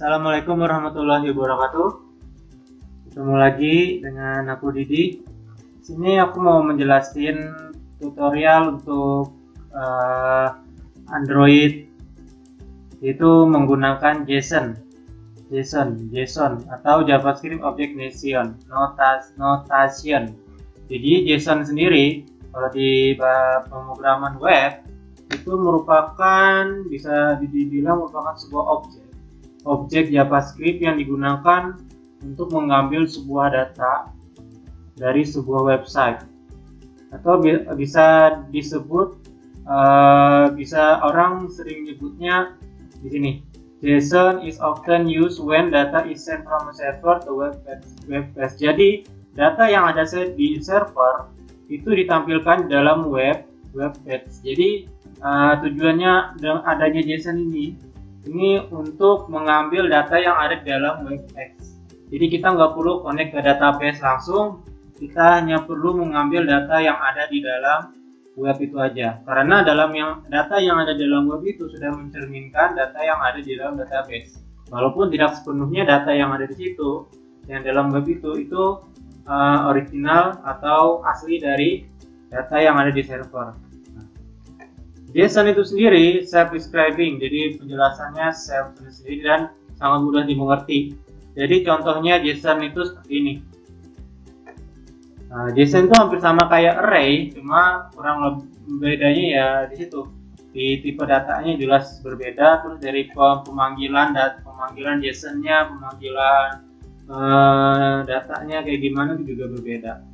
Assalamualaikum warahmatullahi wabarakatuh. Ketemu lagi dengan aku Didi. Sini aku mau menjelaskan tutorial untuk Android, yaitu menggunakan JSON atau JavaScript Object Notation. Jadi JSON sendiri kalau di pemrograman web itu bisa dibilang merupakan sebuah objek JavaScript yang digunakan untuk mengambil sebuah data dari sebuah website, atau bisa disebut bisa orang sering nyebutnya di sini. JSON is often used when data is sent from a server to web page. Jadi data yang ada di server itu ditampilkan dalam web page. Jadi tujuannya dengan adanya JSON ini untuk mengambil data yang ada di dalam web page. Jadi kita nggak perlu connect ke database langsung, kita hanya perlu mengambil data yang ada di dalam web itu aja. Karena data yang ada di dalam web itu sudah mencerminkan data yang ada di dalam database. Walaupun tidak sepenuhnya data yang ada di situ, yang dalam web itu original atau asli dari data yang ada di server. JSON itu sendiri self-describing, jadi penjelasannya sendiri dan sangat mudah dimengerti. Jadi contohnya JSON itu seperti ini. JSON itu hampir sama kayak array, cuma kurang lebih bedanya ya di situ. Di tipe datanya jelas berbeda, terus dari pemanggilan JSON-nya, pemanggilan datanya kayak gimana itu juga berbeda.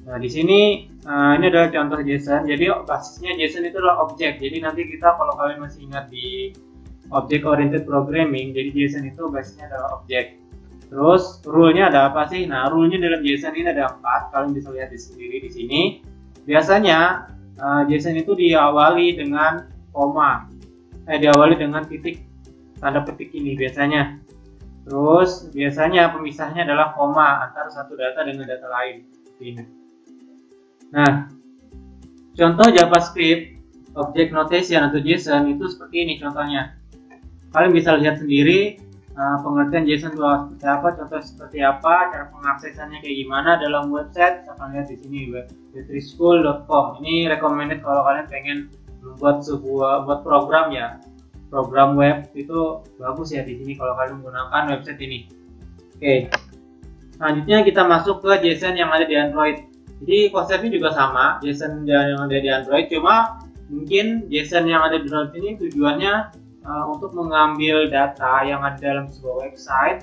Nah, di sini ini adalah contoh JSON. Jadi basisnya JSON itu adalah objek. Jadi nanti kita, kalau kalian masih ingat di Object Oriented Programming, jadi JSON itu basisnya adalah objek. Terus rule-nya ada apa sih? Nah, rule-nya dalam JSON ini ada 4. Kalian bisa lihat sendiri di sini. Biasanya JSON itu diawali dengan koma, diawali dengan titik, tanda petik ini biasanya. Terus biasanya pemisahnya adalah koma antara satu data dengan data lain. Ini. Nah, contoh JavaScript Object Notation atau JSON itu seperti ini contohnya. Kalian bisa lihat sendiri pengertian JSON itu seperti apa, contoh seperti apa, cara pengaksesannya kayak gimana dalam website. Kalian lihat di sini web.school.com. Ini recommended kalau kalian pengen membuat buat program ya. Program web itu bagus ya di sini kalau kalian menggunakan website ini. Oke. Selanjutnya kita masuk ke JSON yang ada di Android. Jadi konsepnya juga sama, JSON yang ada di Android, cuma mungkin JSON yang ada di Android ini tujuannya untuk mengambil data yang ada dalam sebuah website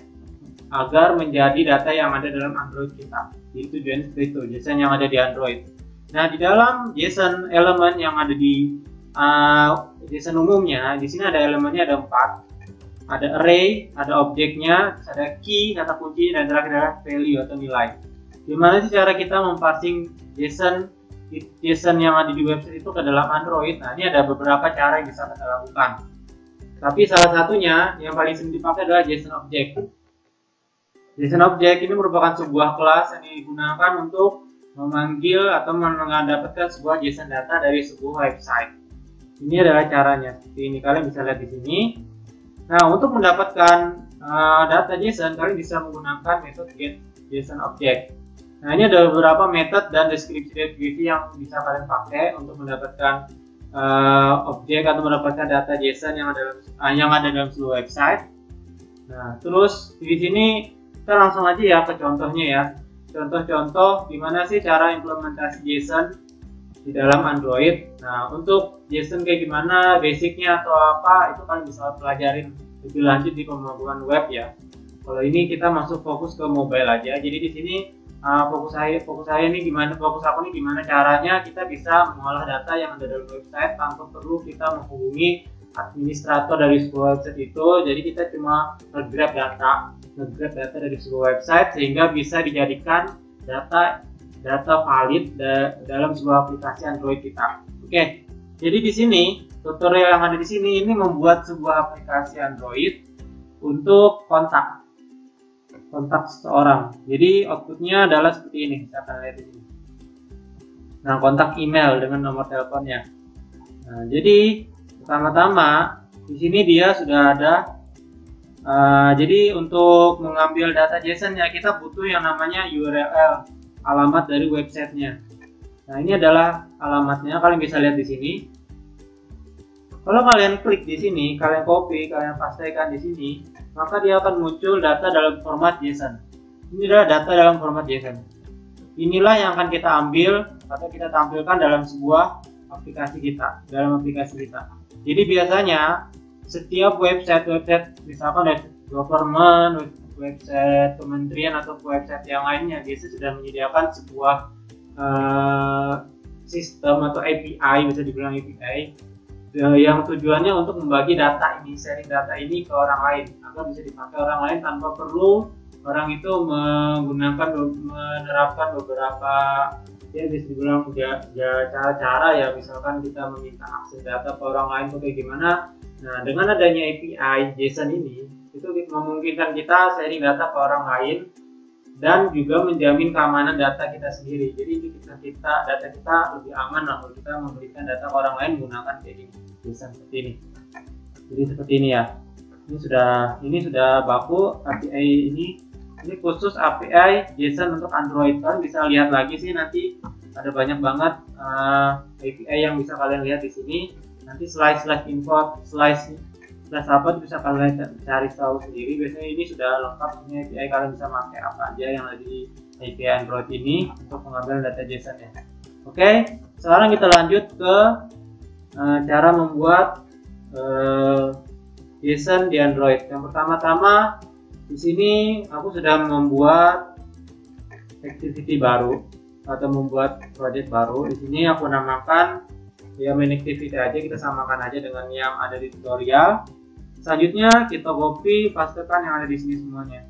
agar menjadi data yang ada dalam Android kita. Jadi tujuannya seperti itu, JSON yang ada di Android. Nah, di dalam JSON elemen yang ada di JSON umumnya, di sini ada elemennya ada 4. Ada array, ada objeknya, ada key, kata kunci, dan terakhir adalah value atau nilai. Gimana sih cara kita memparsing JSON yang ada di website itu ke dalam Android? Nah, ini ada beberapa cara yang bisa kita lakukan. Tapi salah satunya yang paling sering dipakai adalah JSON Object. JSON Object ini merupakan sebuah kelas yang digunakan untuk memanggil atau mendapatkan sebuah JSON data dari sebuah website. Ini adalah caranya. Seperti ini, kalian bisa lihat di sini. Nah, untuk mendapatkan data JSON, kalian bisa menggunakan metode getJSONObject. Nah, ini ada beberapa metode dan deskripsi yang bisa kalian pakai untuk mendapatkan objek atau mendapatkan data JSON yang ada dalam sebuah website. Nah, terus di sini kita langsung aja ya ke contohnya ya. Contoh-contoh gimana sih cara implementasi JSON di dalam Android. Nah, untuk JSON kayak gimana, basicnya atau apa, itu kan bisa pelajarin lebih lanjut di pemrograman web ya. Kalau ini kita masuk fokus ke mobile aja. Jadi di sini fokus aku nih gimana caranya kita bisa mengolah data yang ada dalam website tanpa perlu kita menghubungi administrator dari sebuah website itu. Jadi kita cuma nge-grab data dari sebuah website sehingga bisa dijadikan data valid dalam sebuah aplikasi Android kita. Oke. Jadi di sini tutorial yang ada di sini ini membuat sebuah aplikasi Android untuk kontak seseorang. Jadi outputnya adalah seperti ini, bisa kalian lihat di sini. Nah, kontak email dengan nomor teleponnya. Nah, jadi pertama-tama di sini dia sudah ada Jadi untuk mengambil data JSON ya kita butuh yang namanya URL, alamat dari websitenya. Nah ini adalah alamatnya, kalian bisa lihat di sini. Kalau kalian klik di sini, kalian copy, kalian pastekan di sini, maka dia akan muncul data dalam format JSON. Ini adalah data dalam format JSON. Inilah yang akan kita ambil atau kita tampilkan dalam sebuah aplikasi kita, Jadi biasanya setiap website misalkan dari government, website kementerian atau website yang lainnya biasanya sudah menyediakan sebuah sistem atau API, bisa dibilang API yang tujuannya untuk membagi data ini, sharing data ini ke orang lain agar bisa dipakai orang lain tanpa perlu orang itu menerapkan beberapa ya bisa dibilang cara-cara ya, misalkan kita meminta akses data ke orang lain itu kayak gimana. Nah dengan adanya API JSON ini itu memungkinkan kita sharing data ke orang lain dan juga menjamin keamanan data kita sendiri. Jadi data kita lebih aman lah kalau kita memberikan data ke orang lain menggunakan JSON seperti ini. Jadi seperti ini ya. Ini sudah baku API ini khusus API JSON untuk Android. Kalian bisa lihat lagi sih, nanti ada banyak banget API yang bisa kalian lihat di sini. Nanti slide import, slide apa bisa kalian cari tahu sendiri. Biasanya ini sudah lengkap, ini API kalian bisa pakai apa aja yang ada di API Android ini untuk pengambilan data JSON ya. Oke, sekarang kita lanjut ke cara membuat JSON di Android. Yang pertama-tama di sini aku sudah membuat activity baru atau membuat project baru. Di sini aku namakan ya main activity aja, kita samakan aja dengan yang ada di tutorial. Selanjutnya kita copy pastekan yang ada di sini semuanya.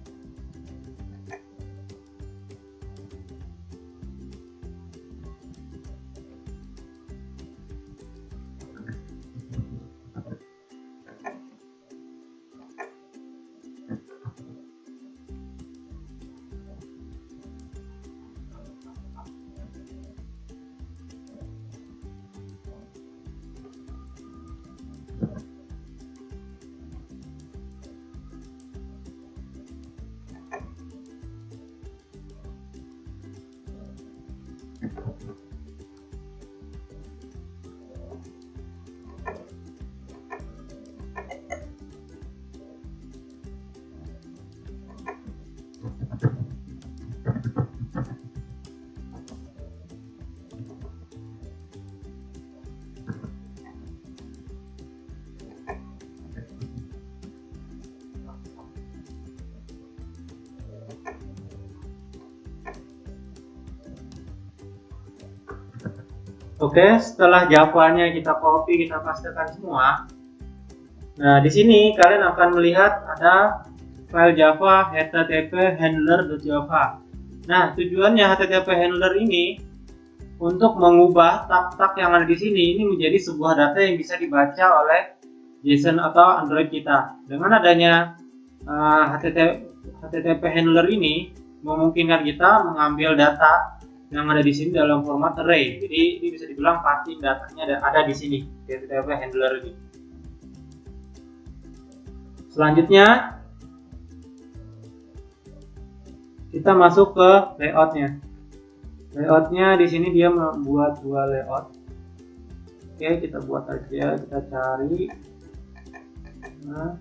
Oke, setelah Java-nya kita copy, kita pastekan semua. Nah, di sini kalian akan melihat ada file Java http handler.java. Nah, tujuannya http handler ini untuk mengubah tag-tag yang ada di sini ini menjadi sebuah data yang bisa dibaca oleh JSON atau Android kita. Dengan adanya http handler ini memungkinkan kita mengambil data yang ada di sini dalam format array. Jadi ini bisa dibilang parsing datanya ada di sini di http handler ini. Selanjutnya kita masuk ke layoutnya. Layoutnya di sini dia membuat dua layout. Oke, kita buat aja, kita cari. Nah,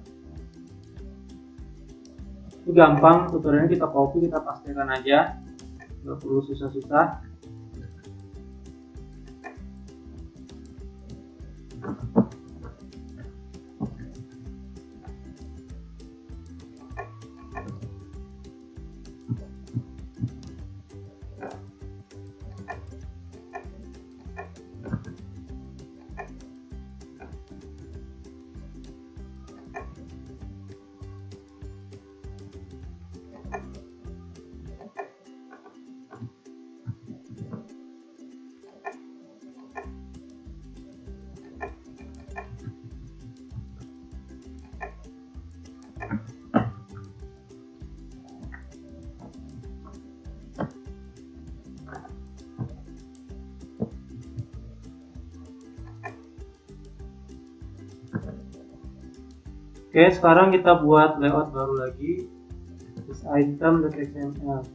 itu gampang, tutorialnya kita copy, kita pastikan aja. Nggak perlu susah-susah. Oke, sekarang kita buat layout baru lagi. This item.xml.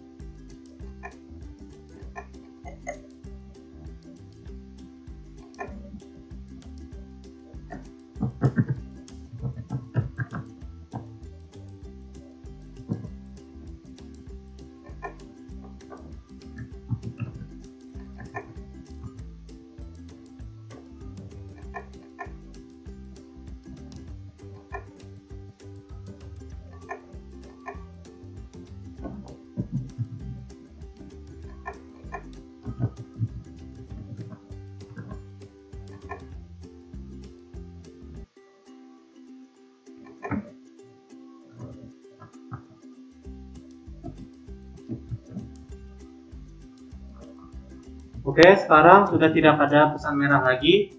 Oke, sekarang sudah tidak ada pesan merah lagi.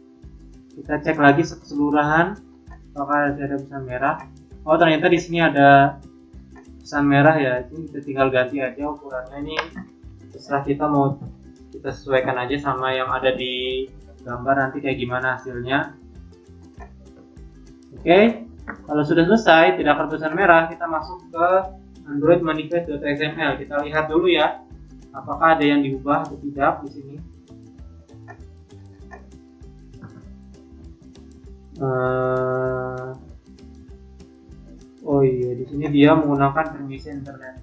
Kita cek lagi keseluruhan apakah ada pesan merah. Oh, ternyata di sini ada pesan merah ya. Ini kita tinggal ganti aja ukurannya. Ini terserah kita, mau kita sesuaikan aja sama yang ada di gambar nanti kayak gimana hasilnya. Oke, kalau sudah selesai tidak ada pesan merah, kita masuk ke Android manifest.xml. Kita lihat dulu ya, apakah ada yang diubah atau tidak di sini. Oh iya, di sini dia menggunakan permission internet.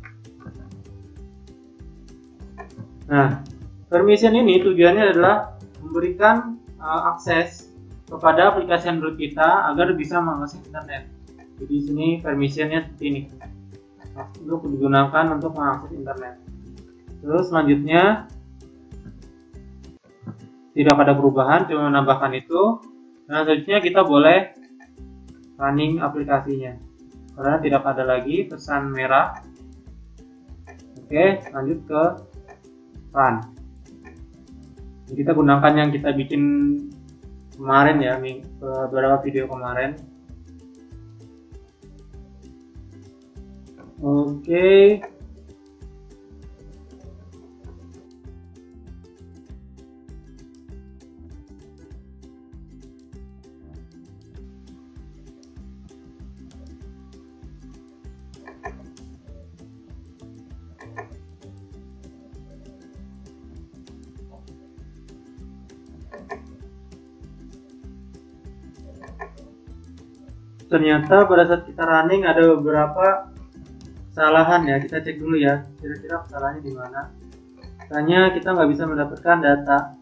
Nah, permission ini tujuannya adalah memberikan akses kepada aplikasi Android kita agar bisa mengakses internet. Jadi di sini permissionnya seperti ini, untuk digunakan untuk mengakses internet. Terus selanjutnya tidak ada perubahan, cuma menambahkan itu. Nah, selanjutnya kita boleh running aplikasinya karena tidak ada lagi pesan merah. Oke, lanjut ke run. Jadi kita gunakan yang kita bikin kemarin ya, beberapa video kemarin. Oke. Ternyata pada saat kita running ada beberapa kesalahan ya. Kita cek dulu ya, kira-kira kesalahannya di mana. Katanya kita nggak bisa mendapatkan data.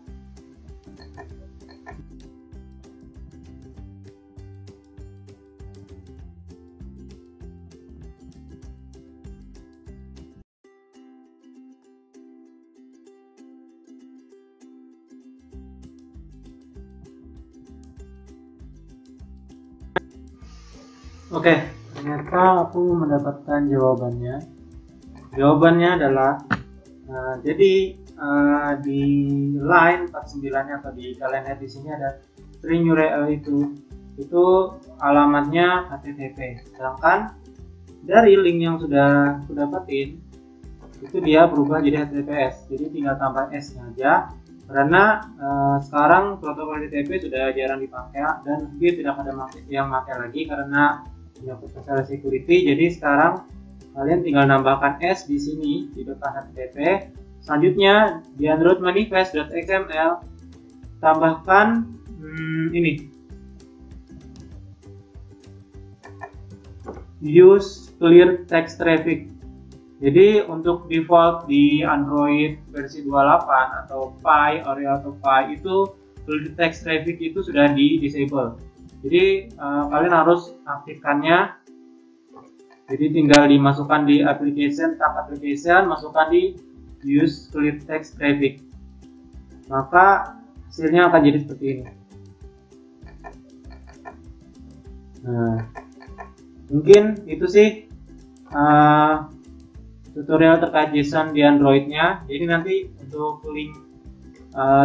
Oke, ternyata aku mendapatkan jawabannya. Jawabannya adalah jadi di line 49-nya atau di kalian lihat di sini ada string URL itu alamatnya HTTP. Sedangkan dari link yang sudah aku dapetin itu dia berubah jadi HTTPS. Jadi tinggal tambah S-nya aja. Karena sekarang protokol HTTP sudah jarang dipakai dan dia tidak ada yang pakai lagi karena menyangkut masalah security. Jadi sekarang kalian tinggal nambahkan S di sini di depan HTTP. Selanjutnya di Android manifest.xml tambahkan ini, use clear text traffic. Jadi untuk default di Android versi 28 atau Pie, Oreo atau Pie itu clear text traffic itu sudah di disable. Jadi kalian harus aktifkannya. Jadi tinggal dimasukkan di application, tab application, masukkan di use clear text traffic. Maka hasilnya akan jadi seperti ini. Nah, mungkin itu sih tutorial terkait JSON di Android-nya. Jadi nanti untuk link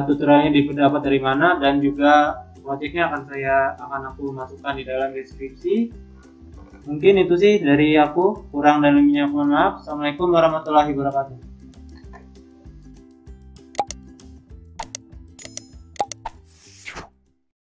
tutorialnya dapat dari mana dan juga projectnya akan aku masukkan di dalam deskripsi. Mungkin itu sih dari aku, kurang dan lebihnya mohon maaf. Assalamualaikum warahmatullahi wabarakatuh.